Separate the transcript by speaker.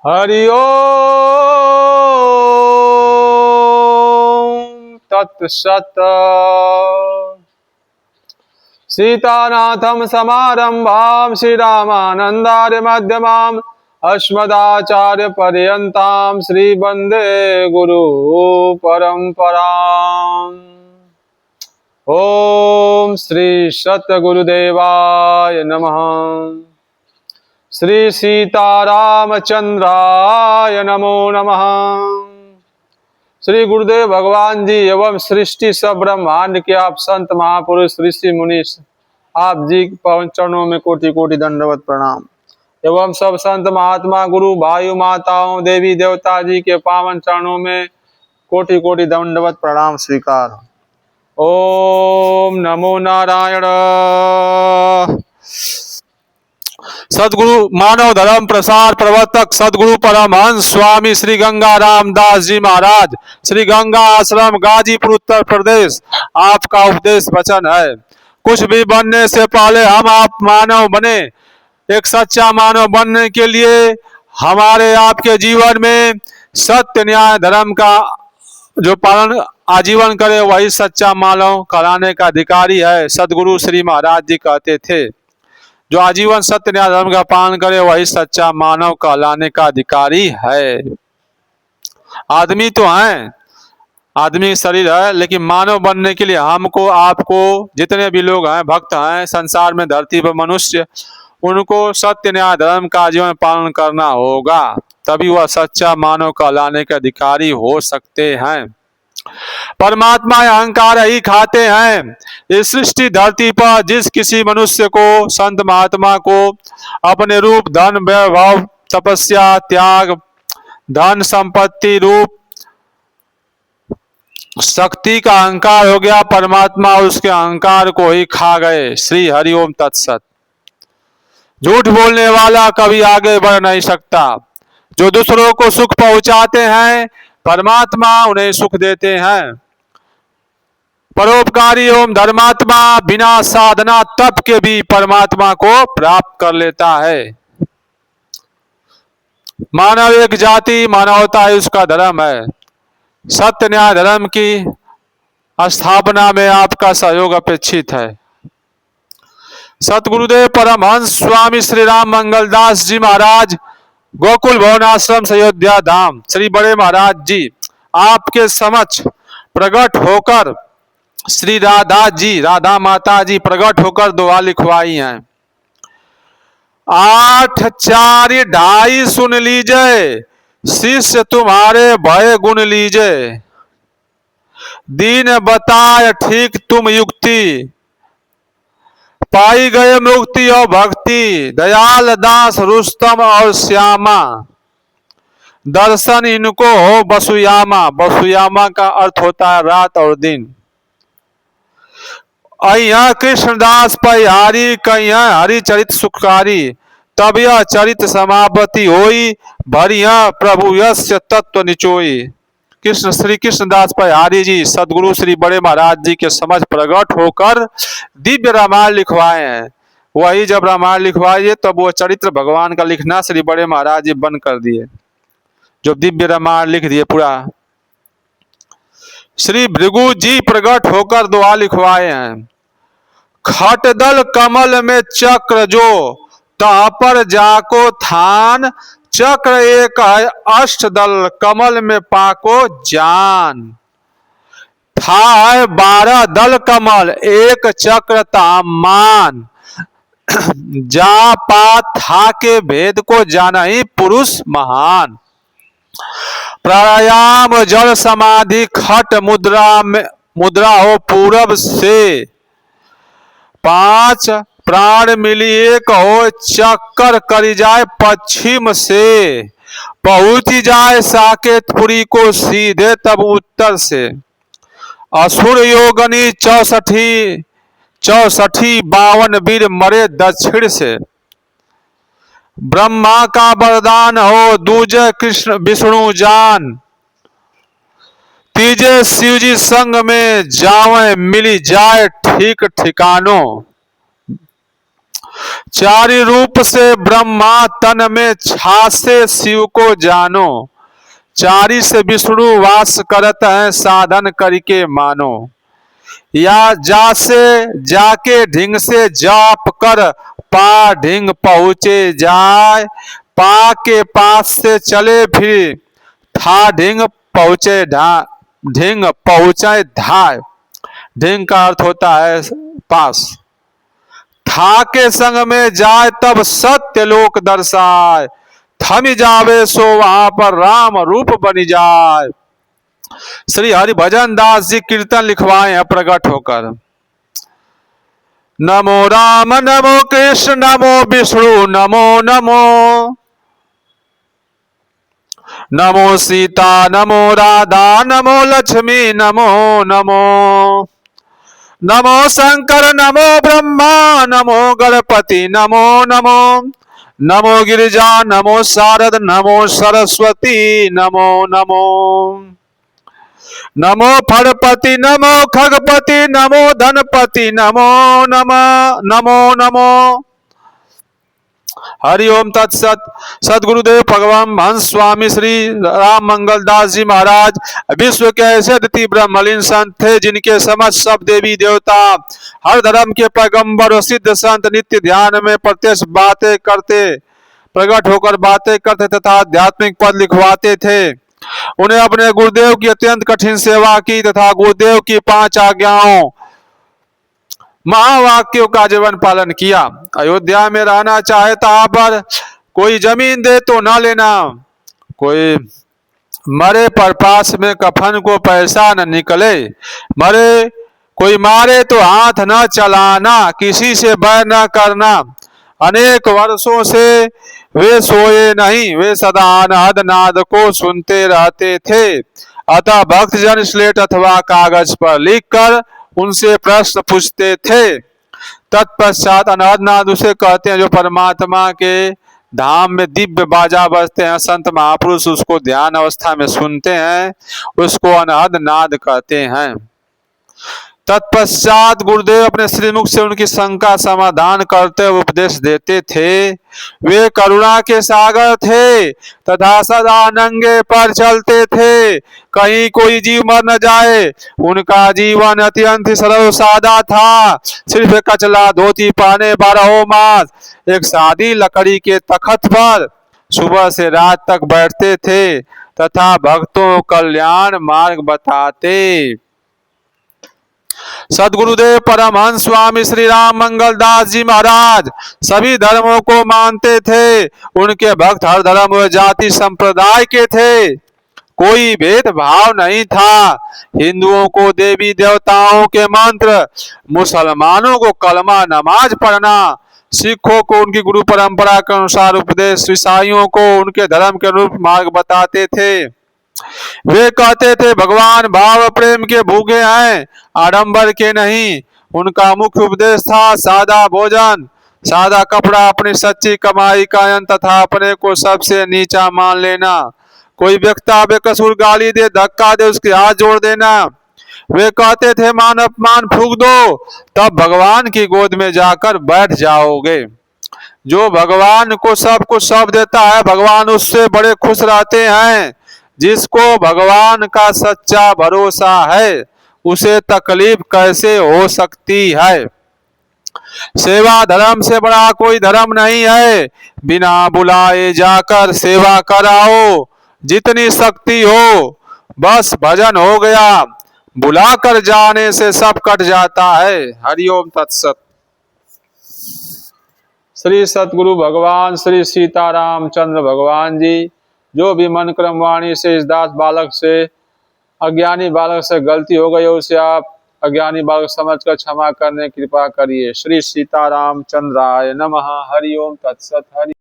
Speaker 1: हरि ओम तत्सत। सीतानाथं समारंभां श्रीरामानन्दार्य मध्यमाम् अस्मदाचार्य पर्यन्तां श्रीवन्दे गुरु परम्पराम्। ओम श्री सतगुरुदेवाय नमः। श्री सीतारामचंद्राय नमो नमः। श्री गुरुदेव भगवान जी एवं सृष्टि सब ब्रह्मांड के आप संत महापुरुष ऋषि मुनि आप जी पवन चरणों में कोटि कोटि दंडवत प्रणाम। एवं सब संत महात्मा गुरु भाई माताओं देवी देवता जी के पावन चरणों में कोटि कोटि दंडवत प्रणाम स्वीकार। ओम नमो नारायण। सदगुरु मानव धर्म प्रसार प्रवर्तक सदगुरु परमहंस स्वामी श्री गंगा रामदास जी महाराज, श्री गंगा आश्रम, गाजीपुर, उत्तर प्रदेश। आपका उपदेश वचन है। कुछ भी बनने से पहले हम आप मानव बने। एक सच्चा मानव बनने के लिए हमारे आपके जीवन में सत्य न्याय धर्म का जो पालन आजीवन करे वही सच्चा मानव कराने का अधिकारी है। सदगुरु श्री महाराज जी कहते थे जो आजीवन सत्य न्याय धर्म का पालन करे वही सच्चा मानव कहलाने का अधिकारी है। आदमी तो हैं, आदमी शरीर है, लेकिन मानव बनने के लिए हमको आपको जितने भी लोग हैं, भक्त हैं संसार में, धरती पर मनुष्य, उनको सत्य न्याय धर्म का आजीवन पालन करना होगा, तभी वह सच्चा मानव कहलाने के अधिकारी हो सकते हैं। परमात्मा अहंकार ही खाते हैं। इस सृष्टि धरती पर जिस किसी मनुष्य को, संत महात्मा को अपने रूप, धन, वैभव, तपस्या, त्याग, धन संपत्ति रूप शक्ति का अहंकार हो गया, परमात्मा उसके अहंकार को ही खा गए। श्री हरिओम तत्सत। झूठ बोलने वाला कभी आगे बढ़ नहीं सकता। जो दूसरों को सुख पहुंचाते हैं परमात्मा उन्हें सुख देते हैं। परोपकारी एवं धर्मात्मा बिना साधना तप के भी परमात्मा को प्राप्त कर लेता है। मानव एक जाति, मानवता ही उसका धर्म है। सत्य न्याय धर्म की स्थापना में आपका सहयोग अपेक्षित है। सतगुरुदेव परमहंस स्वामी श्री राम मंगलदास जी महाराज, गोकुल भवन आश्रम, अयोध्या धाम, श्री बड़े महाराज जी आपके समक्ष प्रकट होकर, श्री राधा जी, राधा माता जी प्रकट होकर दुआ लिखवाई हैं। 8 4 2.5 सुन लीजिए, शिष्य तुम्हारे भय गुण लीजिए। दीन बताए ठीक तुम युक्ति, पाई गए मुक्ति और भक्ति। दयाल दास रुस्तम और श्यामा, दर्शन इनको हो बसुयामा। बसुयामा का अर्थ होता है रात और दिन। अय्या कृष्णदास परिहारी, कहिया हरिचरित सुखकारी। तब यह चरित समापति होई, भरिया प्रभु यस्य तत्व निचोई। कृष्ण श्री कृष्णदास परिहारी जी सदगुरु श्री बड़े महाराज जी के समझ प्रकट होकर दिव्य रामायण लिखवाए हैं। वही जब रामायण लिखवाइए तब वो चरित्र भगवान का लिखना श्री बड़े महाराज जी बंद कर दिए, जो दिव्य रामायण लिख दिए पूरा। श्री भृगु जी प्रकट होकर दुआ लिखवाए हैं। खटदल कमल में चक्र जो, तहाँ पर जाको थान। चक्र एक है अष्टदल, कमल में पाको जान। था है 12 दल कमल, एक चक्र तामान। जा पात था के भेद को जाना ही पुरुष महान। प्राणायाम जल समाधि खट मुद्रा हो पूरब से। 5 प्राण मिली एक हो, चक्कर करी जाए पश्चिम से। पहुंच जाए साकेतपुरी को सीधे तब उत्तर से। असुर योगनी 64 52 वीर मरे दक्षिण से। ब्रह्मा का वरदान हो, दूजे कृष्ण विष्णु जान। तीजे शिव जी संग में जावे, मिली जाए ठीक ठिकानों। चारि रूप से ब्रह्मा तन में छासे शिव को जानो। चारि से विष्णु वास करत है साधन करके मानो। या जा से जाके ढिंग से जाप कर पा ढिंग पहुँचे जाए। पा के पास से चले फिर था ढिंग पहुँचे ढिंग पहुँचे धाय। ढिंग का अर्थ होता है पास। था के संग में जाए तब सत्य लोक दर्शाए। थम जावे सो वहां पर राम रूप बन जाए। श्री हरिभजन दास जी कीर्तन लिखवाए हैं प्रकट होकर। नमो राम नमो कृष्ण नमो विष्णु नमो नमो। नमो सीता नमो राधा नमो लक्ष्मी नमो नमो। नमो शंकर नमो ब्रह्मा नमो गणपति नमो नमो। नमो गिरिजा नमो शारद नमो सरस्वती नमो नमो। नमो फणपति नमो खगपति नमो धनपति नमो नमः नमो नमो। हरि ओम तत्सत। सदगुरुदेव भगवान हंस स्वामी श्री राम मंगल दास जी महाराज विश्व के ऐसे अद्वितीय ब्रह्मलीन संत थे जिनके समझ सब देवी देवता हर धर्म के पैगंबर और सिद्ध संत नित्य ध्यान में प्रत्यक्ष बातें करते प्रकट होकर बातें करते तथा आध्यात्मिक पद लिखवाते थे। उन्हें अपने गुरुदेव की अत्यंत कठिन सेवा की तथा गुरुदेव की 5 आज्ञाओं महावाक्यों का जीवन पालन किया। अयोध्या में रहना चाहता पर कोई जमीन दे तो ना लेना। कोई मरे पर पास में कफन को पैसा न निकले। मरे कोई मारे तो हाथ न चलाना। किसी से बैर न करना। अनेक वर्षों से वे सोए नहीं। वे सदा अनहद नाद को सुनते रहते थे। अतः भक्तजन स्लेट अथवा कागज पर लिखकर उनसे प्रश्न पूछते थे। तत्पश्चात अनहद नाद उसे कहते हैं जो परमात्मा के धाम में दिव्य बाजा बजते हैं। संत महापुरुष उसको ध्यान अवस्था में सुनते हैं। उसको अनहद नाद कहते हैं। तत्पश्चात गुरुदेव अपने श्रीमुख से उनकी शंका समाधान करते हुए उपदेश देते थे। वे करुणा के सागर थे तथा सदा नंगे पर चलते थे। कहीं कोई जीव मर न जाए। उनका जीवन अत्यंत सरल सादा था। सिर्फ कचला धोती पहने 12 मास एक सादी लकड़ी के तखत पर सुबह से रात तक बैठते थे तथा भक्तों कल्याण मार्ग बताते। सदगुरुदेव परमहंस स्वामी श्री राम मंगल दास जी महाराज सभी धर्मों को मानते थे। उनके भक्त हर धर्म व जाति संप्रदाय के थे। कोई भेदभाव नहीं था। हिंदुओं को देवी देवताओं के मंत्र, मुसलमानों को कलमा नमाज पढ़ना, सिखों को उनकी गुरु परंपरा के अनुसार उपदेश, ईसाइयों को उनके धर्म के अनुरूप मार्ग बताते थे। वे कहते थे भगवान भाव प्रेम के भूखे हैं, आडंबर के नहीं। उनका मुख्य उपदेश था सादा भोजन, सादा कपड़ा, अपनी सच्ची कमाई का अंत तथा अपने को सबसे नीचा मान लेना। कोई व्यक्ति बेकसूर गाली दे, धक्का दे, उसके हाथ जोड़ देना। वे कहते थे मान अपमान फूंक दो, तब भगवान की गोद में जाकर बैठ जाओगे। जो भगवान को सब कुछ सौंप देता है, भगवान उससे बड़े खुश रहते हैं। जिसको भगवान का सच्चा भरोसा है उसे तकलीफ कैसे हो सकती है। सेवा धर्म से बड़ा कोई धर्म नहीं है। बिना बुलाए जाकर सेवा कराओ, जितनी शक्ति हो। बस भजन हो गया, बुलाकर जाने से सब कट जाता है। हरिओम तत्सत। श्री सतगुरु भगवान श्री सीताराम चंद्र भगवान जी जो भी मन क्रम वाणी से इस दास बालक से अज्ञानी बालक से गलती हो गई उसे आप अज्ञानी बालक समझकर क्षमा करने की कृपा करिए। श्री सीताराम चंद्राय नमः। हरि ओम तत्सत। हरि